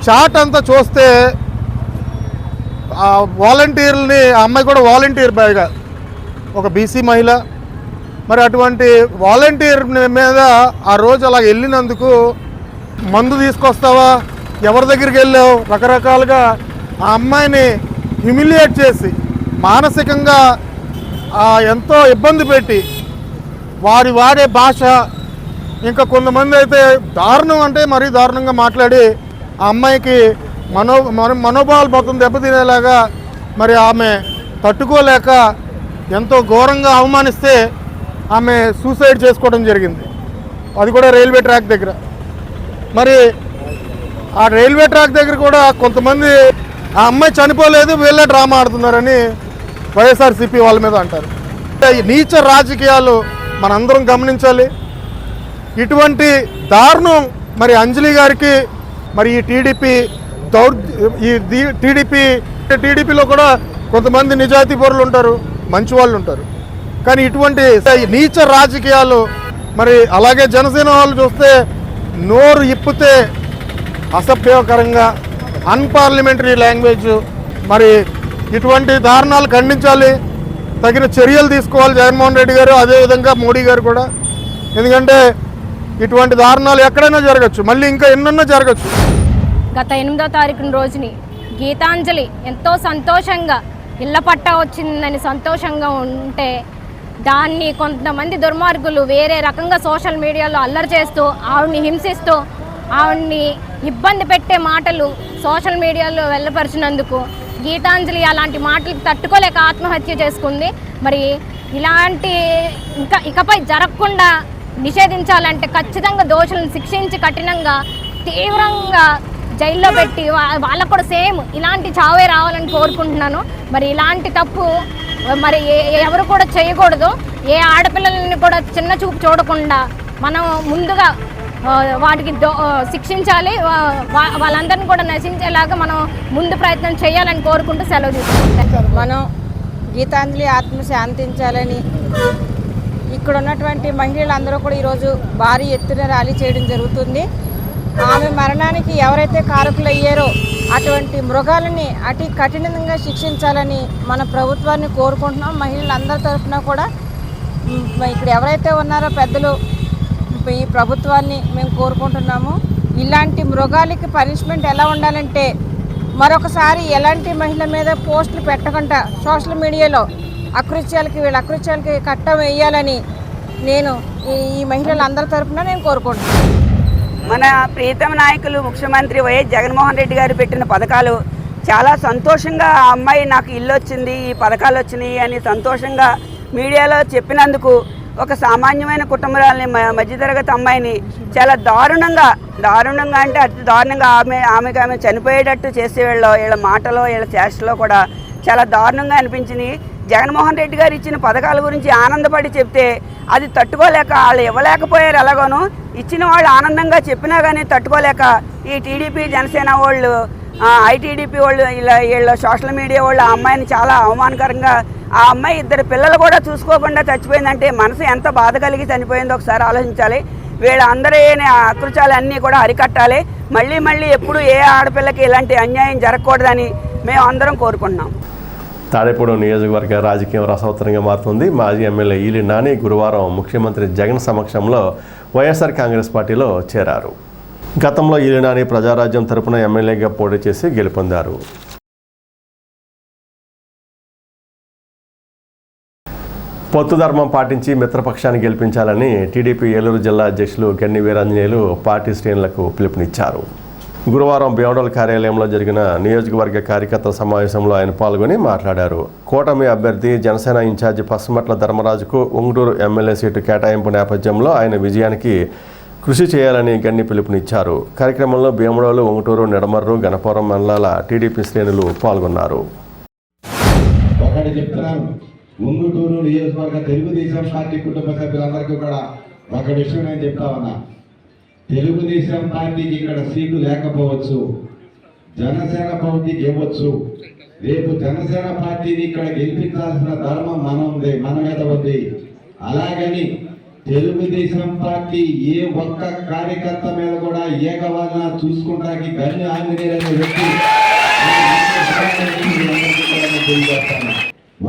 [SPEAKER 4] చాట్ అంతా చూస్తే వాలంటీర్ని, ఆ అమ్మాయి కూడా వాలంటీర్ బాయ్గా ఒక బీసీ మహిళ. మరి అటువంటి వాలంటీర్ మీద ఆ రోజు అలా వెళ్ళినందుకు మందు తీసుకొస్తావా, ఎవరి దగ్గరికి వెళ్ళావు, రకరకాలుగా ఆ అమ్మాయిని హ్యూమిలియేట్ చేసి మానసికంగా ఎంతో ఇబ్బంది పెట్టి వాడే భాష, ఇంకా కొంతమంది అయితే దారుణం అంటే మరీ దారుణంగా మాట్లాడి ఆ అమ్మాయికి మనోభావాలు మొత్తం దెబ్బతినేలాగా మరి ఆమె తట్టుకోలేక ఎంతో ఘోరంగా అవమానిస్తే ఆమె సూసైడ్ చేసుకోవడం జరిగింది. అది కూడా రైల్వే ట్రాక్ దగ్గర. మరి ఆ రైల్వే ట్రాక్ దగ్గర కూడా కొంతమంది ఆ అమ్మాయి చనిపోలేదు, వీళ్ళే డ్రామా ఆడుతున్నారని వైఎస్ఆర్సీపీ వాళ్ళ మీద అంటారు. ఈ నీచ రాజకీయాలు మనందరం గమనించాలి. ఇటువంటి దారుణం మరి అంజలి గారికి మరి ఈ టీడీపీలో కూడా కొంతమంది నిజాయితీ పరులు ఉంటారు, మంచి వాళ్ళు ఉంటారు. కానీ ఇటువంటి నీచ రాజకీయాలు మరి అలాగే జనసేన వాళ్ళు చూస్తే నోరు ఇప్పితే అసభ్యకరంగా అన్పార్లమెంటరీ లాంగ్వేజ్, మరి ఇటువంటి దారుణాలు ఖండించాలి, తగిన చర్యలు తీసుకోవాలి జగన్మోహన్ రెడ్డి గారు, అదేవిధంగా మోడీ గారు కూడా. ఎందుకంటే ఇటువంటి దారుణాలు ఎక్కడైనా జరగచ్చు, మళ్ళీ ఇంకా ఎన్నన్నా జరగచ్చు.
[SPEAKER 10] గత 8వ తారీఖున రోజుని గీతాంజలి ఎంతో సంతోషంగా ఇళ్ల పట్టా వచ్చిందని సంతోషంగా ఉంటే దాన్ని కొంతమంది దుర్మార్గులు వేరే రకంగా సోషల్ మీడియాలో అల్లరి చేస్తూ ఆవిడ్ని హింసిస్తూ ఆవిడ్ని ఇబ్బంది పెట్టే మాటలు సోషల్ మీడియాలో వెళ్ళపరిచినందుకు గీతాంజలి అలాంటి మాటలకు తట్టుకోలేక ఆత్మహత్య చేసుకుంది. మరి ఇలాంటి ఇకపై జరగకుండా నిషేధించాలంటే ఖచ్చితంగా దోషులను శిక్షించి కఠినంగా తీవ్రంగా జైల్లో పెట్టి వాళ్ళకు కూడా సేమ్ ఇలాంటి చావే రావాలని కోరుకుంటున్నాను. మరి ఇలాంటి తప్పు మరి ఎవరు కూడా చేయకూడదు. ఏ ఆడపిల్లలని కూడా చిన్న చూపు చూడకుండా మనం ముందుగా వాటికి శిక్షించాలి, వాళ్ళందరినీ కూడా నశించేలాగా మనం ముందు ప్రయత్నం చేయాలని కోరుకుంటూ సెలవు తీసుకుంటాం.
[SPEAKER 11] మనం గీతాంజలి ఆత్మ శాంతించాలని ఇక్కడ ఉన్నటువంటి మహిళలందరూ కూడా ఈరోజు భారీ ఎత్తున ర్యాలీ చేయడం జరుగుతుంది. ఆమె మరణానికి ఎవరైతే కారకులయ్యారో అటువంటి మృగాలని అతి కఠినంగా శిక్షించాలని మన ప్రభుత్వాన్ని కోరుకుంటున్నాం. మహిళలందరి తరఫున కూడా ఇక్కడ ఎవరైతే ఉన్నారో పెద్దలు ఈ ప్రభుత్వాన్ని మేము కోరుకుంటున్నాము. ఇలాంటి మృగాలకి పనిష్మెంట్ ఎలా ఉండాలంటే మరొకసారి ఎలాంటి మహిళ మీద పోస్టులు పెట్టకుండా సోషల్ మీడియాలో వీళ్ళ అకృత్యాలకి కట్టం వేయాలని నేను ఈ మహిళలందరి తరఫున నేను కోరుకుంటున్నాను.
[SPEAKER 12] మన ప్రియతమ నాయకులు ముఖ్యమంత్రి వైఎస్ జగన్మోహన్ రెడ్డి గారు పెట్టిన పథకాలు చాలా సంతోషంగా ఆ అమ్మాయి నాకు ఇల్లు వచ్చింది, ఈ పథకాలు వచ్చినాయి అని సంతోషంగా మీడియాలో చెప్పినందుకు ఒక సామాన్యమైన కుటుంబాలని మధ్యతరగతి అమ్మాయిని చాలా దారుణంగా అంటే అతి దారుణంగా ఆమె చనిపోయేటట్టు చేసే వీళ్ళ మాటలో వీళ్ళ చేష్టలో కూడా చాలా దారుణంగా అనిపించింది. జగన్మోహన్ రెడ్డి గారు ఇచ్చిన పథకాల గురించి ఆనందపడి చెప్తే అది తట్టుకోలేక వాళ్ళు ఇవ్వలేకపోయారు. ఎలాగోనూ ఇచ్చిన వాళ్ళు ఆనందంగా చెప్పినా కానీ తట్టుకోలేక ఈ టీడీపీ జనసేన వాళ్ళు ఐటీడీపీ వాళ్ళు వీళ్ళ సోషల్ మీడియా వాళ్ళు ఆ అమ్మాయిని చాలా అవమానకరంగా ఆ అమ్మాయి 2 పిల్లలు కూడా చూసుకోకుండా చచ్చిపోయిందంటే మనసు ఎంత బాధ కలిగి చనిపోయిందో ఒకసారి ఆలోచించాలి. వీళ్ళందరూ అకృత్యాలన్నీ కూడా అరికట్టాలి. మళ్ళీ ఎప్పుడు ఏ ఆడపిల్లకి ఇలాంటి అన్యాయం జరగకూడదని మేము అందరం కోరుకుంటున్నాం.
[SPEAKER 1] తాడేపూడి నియోజకవర్గ రాజకీయం రసవత్తరంగా మారుతుంది. మాజీ ఎమ్మెల్యే ఈలి నాని గురువారం ముఖ్యమంత్రి జగన్ సమక్షంలో వైఎస్ఆర్ కాంగ్రెస్ పార్టీలో చేరారు. గతంలో ఈలి నాని ప్రజారాజ్యం తరపున ఎమ్మెల్యేగా పోటీ చేసి గెలుపొందారు. పొత్తు ధర్మం పాటించి మిత్రపక్షాన్ని గెలిపించాలని టీడీపీ ఏలూరు జిల్లా అధ్యక్షులు గన్ని వీరాంజనేయులు పార్టీ శ్రేణులకు పిలుపునిచ్చారు. గురువారం భీమడోల్ కార్యాలయంలో జరిగిన నియోజకవర్గ కార్యకర్తల సమావేశంలో ఆయన పాల్గొని మాట్లాడారు. కూటమి అభ్యర్థి జనసేన ఇన్ఛార్జి పసుమట్ల ధర్మరాజుకు ఉంగుటూరు ఎమ్మెల్యే సీటు కేటాయింపు నేపథ్యంలో ఆయన విజయానికి కృషి చేయాలని గన్ని పిలుపునిచ్చారు. కార్యక్రమంలో భీమడోలు, ఉంగుటూరు, నిడమర్రు, గణపురం మండలాల టీడీపీ శ్రేణులు పాల్గొన్నారు.
[SPEAKER 6] ఉంగుటూరు నియోజకవర్గ తెలుగుదేశం పార్టీ కుటుంబ సభ్యులందరికీ కూడా ఒక విషయం నేను చెప్తా ఉన్నా. తెలుగుదేశం పార్టీకి ఇక్కడ సీటు లేకపోవచ్చు, జనసేన పార్టీకి ఇవ్వచ్చు. రేపు జనసేన పార్టీని ఇక్కడ గెలిపించాల్సిన ధర్మం మన మీద ఉంది. అలాగని తెలుగుదేశం పార్టీ ఏ ఒక్క కార్యకర్త మీద కూడా ఏకవాదన చూసుకుంటానికి గన్ని ఆంజనేయులు అనే వ్యక్తి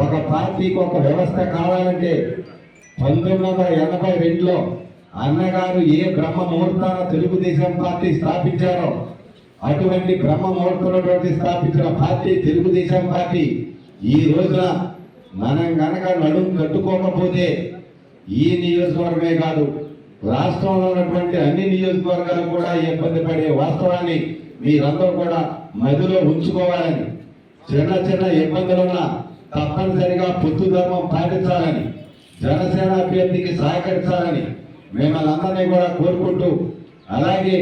[SPEAKER 6] ఒక పార్టీకి ఒక వ్యవస్థ కావాలంటే 1982లో అన్నగారు ఏ బ్రహ్మ ముహూర్తాన తెలుగుదేశం పార్టీ స్థాపించారో అటువంటి బ్రహ్మ ముహూర్తంలో స్థాపించిన పార్టీ తెలుగుదేశం పార్టీ. ఈ రోజున మనం గనక నడుము కట్టుకోకపోతే ఈ నియోజకవర్గమే కాదు రాష్ట్రంలో ఉన్నటువంటి అన్ని నియోజకవర్గాలు కూడా ఇబ్బంది పడే వాస్తవాన్ని మీరందరూ కూడా మదిలో ఉంచుకోవాలని, చిన్న ఇబ్బందులున్నా తప్పనిసరిగా పొత్తు ధర్మం పాటించాలని, జనసేన అభ్యర్థికి సహకరించాలని మిమ్మల్ని అందరినీ కూడా కోరుకుంటూ, అలాగే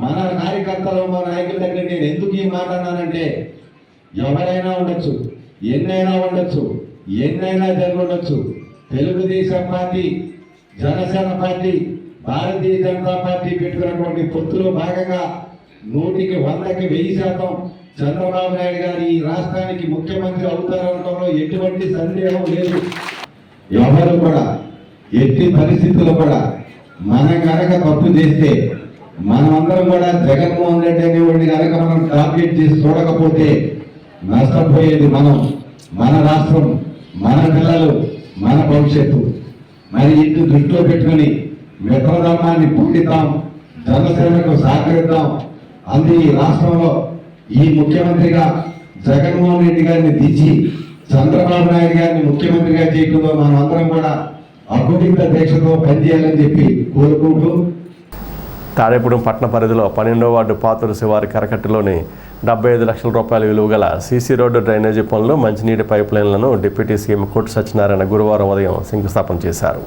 [SPEAKER 6] మన కార్యకర్తలు, మన నాయకుల దగ్గర నేను ఎందుకు ఈ మాట అన్నానంటే ఎవరైనా ఉండొచ్చు, ఎన్నైనా ఉండొచ్చు, ఎన్నైనా జరగవచ్చు. Telugu Desam party, Janasena party, Bharatiya Janata party పెట్టుకున్నటువంటి పొత్తులో భాగంగా 100కి 100కి 1000% చంద్రబాబు నాయుడు గారు ఈ రాష్ట్రానికి ముఖ్యమంత్రి అవుతారనడంలో ఎటువంటి సందేహం లేదు. ఎవరు కూడా ఎట్టి పరిస్థితుల్లో కూడా మనం కనుక తప్పు చేస్తే, మనమందరం కూడా జగన్మోహన్ రెడ్డి అనేవాడిని కనుక మనం టార్గెట్ చేసి చూడకపోతే నష్టపోయేది మనం, మన రాష్ట్రం, మన పిల్లలు, మన భవిష్యత్తు. మరి ఇటు దృష్టిలో పెట్టుకుని మిత్రధర్మాన్ని పొందిద్దాం, జనసేనకు సహకరిద్దాం. అందు ఈ రాష్ట్రంలో ఈ ముఖ్యమంత్రిగా జగన్మోహన్ రెడ్డి గారిని దించి చంద్రబాబు నాయుడు గారిని ముఖ్యమంత్రిగా చేయడంలో మనం అందరం కూడా అకుటిత దీక్షతో పనిచేయాలని చెప్పి కోరుకుంటూ,
[SPEAKER 1] తాడేపూడెం పట్టణ పరిధిలో 12వ వార్డు పాతూరు శివారి కరకట్టులోని 75 లక్షల రూపాయల విలువ గల సీసీ రోడ్డు డ్రైనేజీ పనులు, మంచినీటి పైప్ లైన్లను డిప్యూటీ సీఎం కోటి సత్యనారాయణ గురువారం ఉదయం శంకుస్థాపన చేశారు.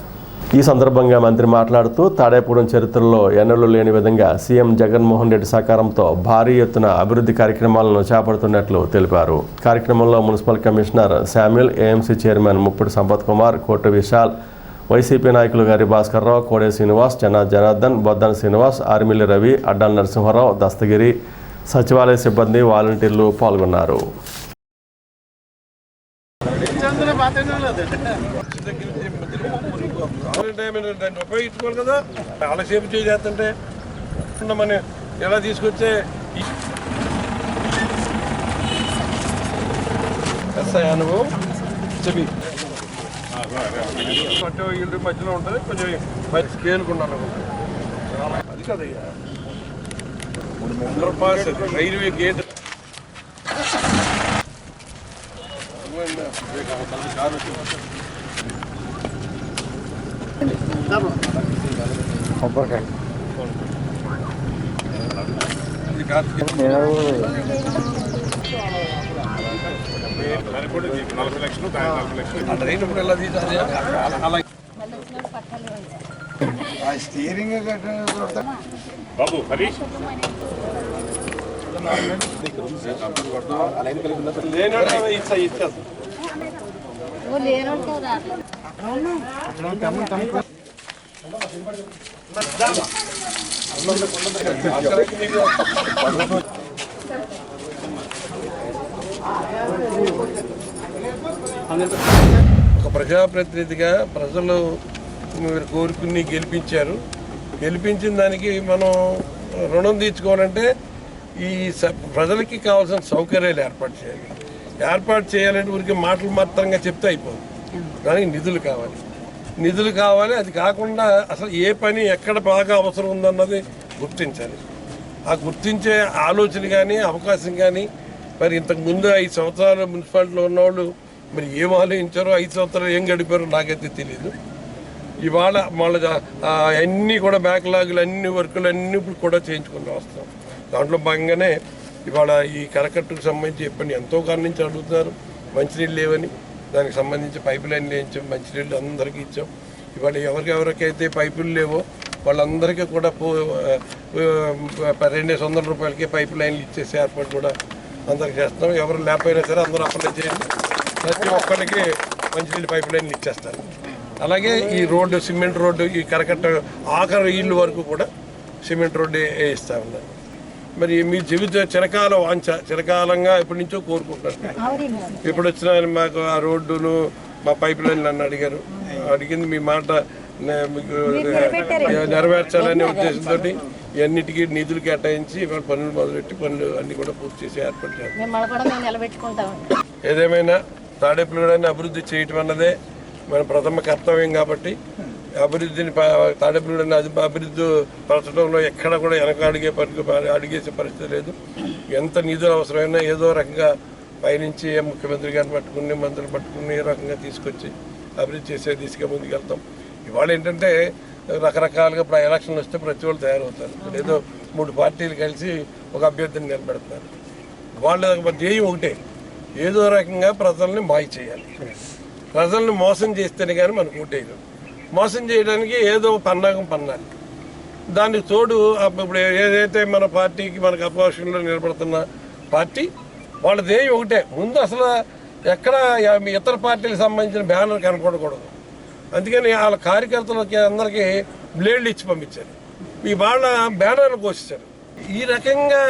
[SPEAKER 1] ఈ సందర్భంగా మంత్రి మాట్లాడుతూ తాడేపూడెం చరిత్రలో ఎన్నడూ లేని విధంగా సీఎం జగన్మోహన్ రెడ్డి సహకారంతో భారీ ఎత్తున అభివృద్ధి కార్యక్రమాలను చేపడుతున్నట్లు తెలిపారు. కార్యక్రమంలో municipal commissioner Samuel, AMC chairman Muppidi Sampath Kumar, కోట విశాల్, వైసీపీ నాయకులు గారి భాస్కర్రావు, కోడే శ్రీనివాస్, చెన్నా జనార్దన్, బొద్దన శ్రీనివాస్, ఆర్మిల్లి రవి, అడ్డాల నరసింహారావు, దస్తగిరి, సచివాలయ సిబ్బంది, వాలంటీర్లు పాల్గొన్నారు.
[SPEAKER 2] ఉపయోగించుకోవాలి కదా, ఆలసేపు చేస్తుంటే మనం ఎలా తీసుకొచ్చే నువ్వు చెప్పి ఇల్లు మధ్యలో ఉంటుంది, కొంచెం మంచి స్కేల్కున్నాను. అది కదయ్యా అండర్ పాస్, రైల్వే గేట్ ఎలా తీసాలి స్టీరింగ్ బాబు హరీష్ ఒక ప్రజాప్రతినిధిగా ప్రజలు మీరు కోరుకుని గెలిపించారు. గెలిపించిన దానికి మనం రుణం తీర్చుకోవాలంటే ఈ ప్రజలకి కావాల్సిన సౌకర్యాలు ఏర్పాటు చేయాలి. ఏర్పాటు చేయాలంటే ఊరికి మాటలు మాత్రంగా చెప్తే అయిపోదు. దానికి నిధులు కావాలి. అది కాకుండా అసలు ఏ పని ఎక్కడ బాగా అవసరం ఉందన్నది గుర్తించాలి. ఆ గుర్తించే ఆలోచన కానీ అవకాశం కానీ మరి ఇంతకుముందు 5 సంవత్సరాలు మున్సిపాలిటీలో ఉన్నవాళ్ళు మరి ఏం ఆలోచించారో, 5 సంవత్సరాలు ఏం గడిపారో నాకైతే తెలియదు. ఇవాళ మళ్ళీ అన్నీ కూడా బ్యాక్లాగులు, అన్ని వర్కులు అన్నీ ఇప్పుడు కూడా చేయించుకుంటూ వస్తాం. దాంట్లో భాగంగానే ఇవాళ ఈ కరకట్టుకు సంబంధించి ఎప్పటి ఎంతో కాలం నుంచి అడుగుతున్నారు, మంచినీళ్ళు లేవని. దానికి సంబంధించి పైపు లైన్లు వేయించాం, మంచినీళ్ళు అందరికీ ఇచ్చాం. ఇవాళ ఎవరికెవరికైతే పైపులు లేవో వాళ్ళందరికీ కూడా 200 రూపాయలకి పైపు లైన్లు ఇచ్చేసి ఏర్పాటు కూడా అందరికి చేస్తున్నాం. ఎవరు లేకపోయినా సరే అందరూ అప్లై చేయండి, ప్రతి ఒక్కరికి మంచినీళ్ళు పైపు లైన్లు ఇచ్చేస్తారు. అలాగే ఈ రోడ్డు, సిమెంట్ రోడ్డు, ఈ కరకట్ట ఆఖరి ఇళ్ళు వరకు కూడా సిమెంట్ రోడ్డు వేయిస్తా ఉన్నారు. మరి మీ జీవిత చిరకాల వాంఛ, చిరకాలంగా ఎప్పటి నుంచో కోరుకుంటున్నారు. ఇప్పుడు వచ్చిన మాకు ఆ రోడ్డును, మా పైప్ లైన్లు నన్ను అడిగింది మీ మాట మీకు నెరవేర్చాలనే ఉద్దేశంతో ఇవన్నిటికీ నిధులు కేటాయించి ఇవాళ పనులు మొదలెట్టి పనులు అన్ని కూడా పూర్తి చేసి ఏర్పాటు చేస్తాం. ఏదేమైనా తాడేపల్లిగూడెన్ని అభివృద్ధి చేయటం అన్నదే మన ప్రథమ కర్తవ్యం. కాబట్టి అభివృద్ధిని తాడేపల్లిగూడెన్ని అభివృద్ధి పరచడంలో ఎక్కడ కూడా అడిగేసే పరిస్థితి లేదు. ఎంత నిధులు అవసరమైనా ఏదో రకంగా పైనుంచి ముఖ్యమంత్రి గారిని పట్టుకుని, మంత్రులు పట్టుకుని ఏ రకంగా తీసుకొచ్చి అభివృద్ధి చేసే దిశగా ముందుకెళ్తాం. ఇవాళ ఏంటంటే రకరకాలుగా ఎలక్షన్లు వస్తే ప్రతి వాళ్ళు తయారవుతారు. ఏదో 3 పార్టీలు కలిసి ఒక అభ్యర్థిని నిలబెడతారు. వాళ్ళ ధ్యేయం ఒకటే, ఏదో రకంగా ప్రజల్ని మాయ చేయాలి. ప్రజల్ని మోసం చేస్తేనే కానీ మనకు ఓటేయరు. మోసం చేయడానికి ఏదో పన్నాగం పన్నాలి. దానికి తోడు ఇప్పుడు ఏదైతే మన పార్టీకి మనకు అపోజిషన్లో నిలబడుతున్న పార్టీ వాళ్ళ ధ్యేయం ఒకటే, ముందు అసలు ఎక్కడ ఇతర పార్టీలకు సంబంధించిన బ్యానర్ కనపడకూడదు. అందుకని వాళ్ళ కార్యకర్తలకి అందరికీ బ్లేడ్లు ఇచ్చి పంపించారు. ఈ వాళ్ళ బ్యానర్లు కోసేశారు. ఈ రకంగా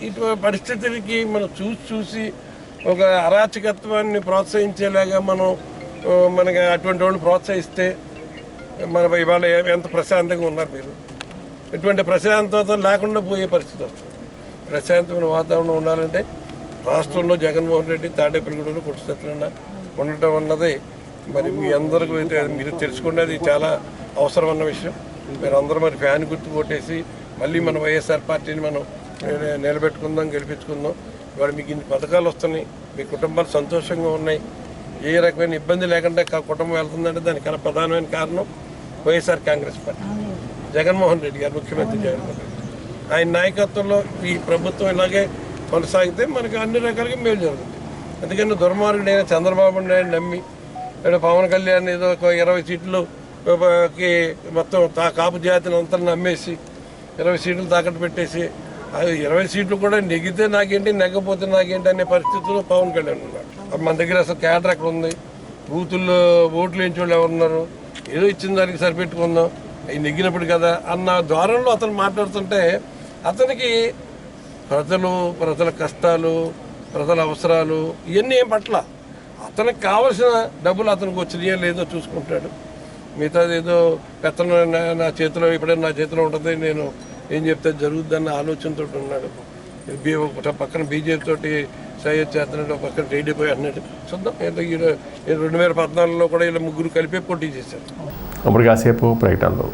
[SPEAKER 2] ఇటు పరిస్థితులకి మనం చూసి ఒక అరాచకత్వాన్ని ప్రోత్సహించేలాగా మనకి అటువంటి వాళ్ళని ప్రోత్సహిస్తే మన ఇవాళ ఎంత ప్రశాంతంగా ఉన్నారు మీరు. ఎటువంటి ప్రశాంతత లేకుండా పోయే పరిస్థితి వస్తుంది. ప్రశాంతమైన వాతావరణం ఉండాలంటే రాష్ట్రంలో జగన్మోహన్ రెడ్డి తాడేపల్లిగూడెంలో కుటుంబ ఉండటం అన్నది మరి మీ అందరికీ మీరు తెలుసుకునేది చాలా అవసరమైన విషయం. మీరు అందరూ మరి ఫ్యాన్ గుర్తు కొట్టేసి మళ్ళీ మన వైఎస్ఆర్ పార్టీని మనం నిలబెట్టుకుందాం, గెలిపించుకుందాం. ఇవాళ మీకు ఇన్ని పథకాలు వస్తున్నాయి, మీ కుటుంబాలు సంతోషంగా ఉన్నాయి, ఏ రకమైన ఇబ్బంది లేకుండా కుటుంబం వెళ్తుందంటే దానికన్నా ప్రధానమైన కారణం వైఎస్ఆర్ కాంగ్రెస్ పార్టీ, జగన్మోహన్ రెడ్డి గారు, ముఖ్యమంత్రి జగన్మోహన్ రెడ్డి. ఆయన నాయకత్వంలో ఈ ప్రభుత్వం ఇలాగే కొనసాగితే మనకి అన్ని రకాలుగా మేలు జరుగుతుంది. అందుకని దుర్మార్గుడైన చంద్రబాబు నాయుడు నమ్మి పవన్ కళ్యాణ్ ఏదో ఒక 20 సీట్లుకి మొత్తం కాపు జాతిని అంతా నమ్మేసి 20 సీట్లు తాకట్టు పెట్టేసి 20 సీట్లు కూడా నెగితే నాకేంటి, నెగ్గపోతే నాకేంటి అనే పరిస్థితుల్లో పవన్ కళ్యాణ్ ఉన్నాడు. మన దగ్గర అసలు క్యాడర్ ఎక్కడ ఉంది, బూతుల్లో ఓట్లు వేయించే వాళ్ళు ఎవరున్నారు, ఏదో ఇచ్చిన దానికి సరిపెట్టుకుందాం, అవి నెగ్గినప్పుడు కదా అన్న ద్వారంలో అతను మాట్లాడుతుంటే అతనికి ప్రజల కష్టాలు, ప్రజల అవసరాలు ఇవన్నీ ఏం పట్ల, అతనికి కావాల్సిన డబ్బులు అతనికి వచ్చినాయో లేదో చూసుకుంటాడు. మిగతాది ఏదో పెత్తనం నా చేతిలో ఎప్పుడైనా నా చేతిలో ఉంటుంది, నేను ఏం చెప్తే జరుగుద్దన్న ఆలోచనతో ఉన్నాడు. పక్కన బీజేపీ తోటి సయ్యద్ చేస్తున్నాడు, పక్కన టీడీపీ అన్నాడు. చూద్దాం. 2014లో కూడా ఇలా ముగ్గురు కలిపి పోటీ చేశారు.
[SPEAKER 1] అప్పుడు కాసేపు ప్రకటనలో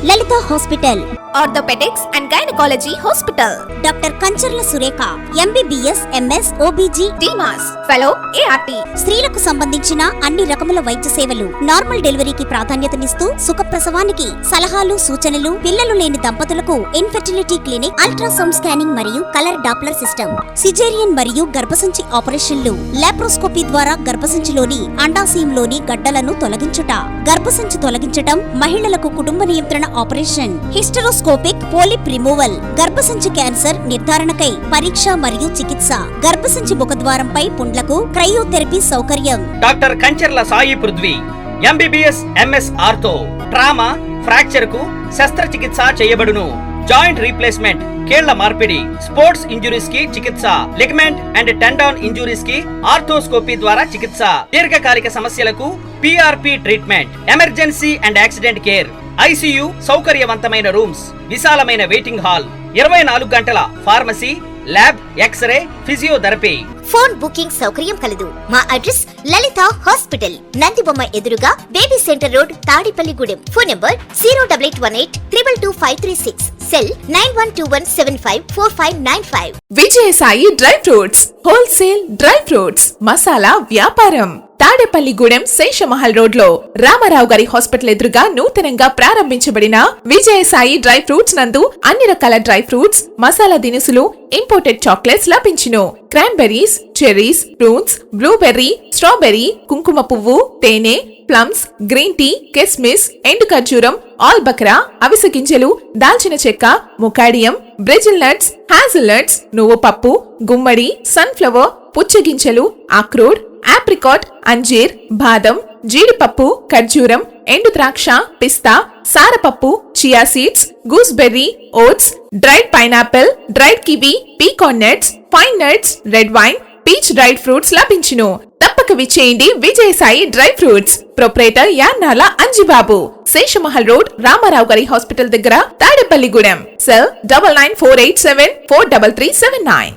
[SPEAKER 13] Lalitha hospital, orthopaedics and gynaecology hospital, doctor Kancharla Surekha, MBBS, MS, OBG, DMAS, fellow, ART. స్త్రీలకు సంబంధించిన అన్ని రకముల వైద్య సేవలు, నార్మల్ డెలివరీకి ప్రాధాన్యతనిస్తూ సుఖప్రసవానికి సలహాలు, సూచనలు, పిల్లలు లేని దంపతులకు ఇన్ఫెర్టిలిటీ క్లినిక్, అల్ట్రాసౌండ్ స్కానింగ్ మరియు కలర్ డాప్లర్ సిస్టమ్, సిజేరియన్ మరియు గర్భసంచి ఆపరేషన్లు, లాప్రోస్కోపీ ద్వారా గర్భసంచిలోని అండాశయంలోని గడ్డలను తొలగించుట, గర్భసంచి తొలగించటం, మహిళలకు కుటుంబ నియంత్రణ ఆపరేషన్, హిస్టరోస్కోపిక్ పోలిప్ రిమూవల్, గర్భసంచి క్యాన్సర్ నిర్ధారణకై పరీక్ష మరియు చికిత్స, గర్భసంచి ముఖద్వారంపై పుండ్లకు క్రయోథెరపీ సౌకర్యం.
[SPEAKER 14] Doctor Kancharla Sai Prithvi, MBBS, MS ortho, trauma, fracture కు శస్త్రచికిత్స చేయబడును. జాయింట్ రీప్లేస్మెంట్, కీళ్ల మార్పిడి, స్పోర్ట్స్ ఇంజురీస్ కి చికిత్స, లిగమెంట్ అండ్ టెండాన్ ఇంజురీస్ కి ఆర్థోస్కోపీ ద్వారా చికిత్స, దీర్ఘకాలిక సమస్యలకు PRP treatment, emergency and accident care, ICU సౌకర్యవంతమైన రూమ్స్, విశాలమైన వెయిటింగ్ హాల్, 24 గంటల pharmacy, lab, x-ray, physiotherapy.
[SPEAKER 13] Phone booking సౌకర్యం కలదు. మా అడ్రస్ లలిత హాస్పిటల్, నందిబొమ్మ ఎదురుగా, baby centre road, Tadepalligudem. Phone number 08818 222 cell 9121754595.
[SPEAKER 15] Vijayasai dry fruits, wholesale dry fruits మసాలా వ్యాపారం. తాడేపల్లిగూడెం శేషమహల్ రోడ్ లో రామారావు గారి హాస్పిటల్ ఎదురుగా నూతనంగా ప్రారంభించబడిన విజయసాయి డ్రై ఫ్రూట్స్ నందు అన్ని రకాల డ్రై ఫ్రూట్స్, మసాలా దినుసులు, ఇంపోర్టెడ్ చాక్లెట్స్ లభించును. Cranberries, cherries, fruits, blueberry, strawberry, కుంకుమ పువ్వు, తేనె, ప్లమ్స్, గ్రీన్ టీ, కిస్మిస్, ఎండు ఖర్జూరం, ఆల్ బక్రా, అవిసె గింజలు, దాల్చిన చెక్క, ముకాడియం, బ్రెజిల్ నట్స్, హాజల్ నట్స్, నువ్వు పప్పు, గుమ్మడి, సన్ఫ్లవర్, పుచ్చగింజలు, అక్రోడ్, ఆప్రికాట్, అంజీర్, బాదం, జీడిపప్పు, ఖర్జూరం, ఎండు ద్రాక్ష, పిస్తా, సారపప్పు, chia seeds, gooseberry, oats, dried pineapple, dried kiwi, pecan nuts, fine nuts, red wine, peach dried fruits లభించును. తప్పక విచ్చేయండి Vijayasai dry fruits. Proprietor Yannala Anjibabu, Seshamahal road, Ramarao గారి హాస్పిటల్ దగ్గర, తాడేపల్లిగూడెం. సెల్ 9948743379.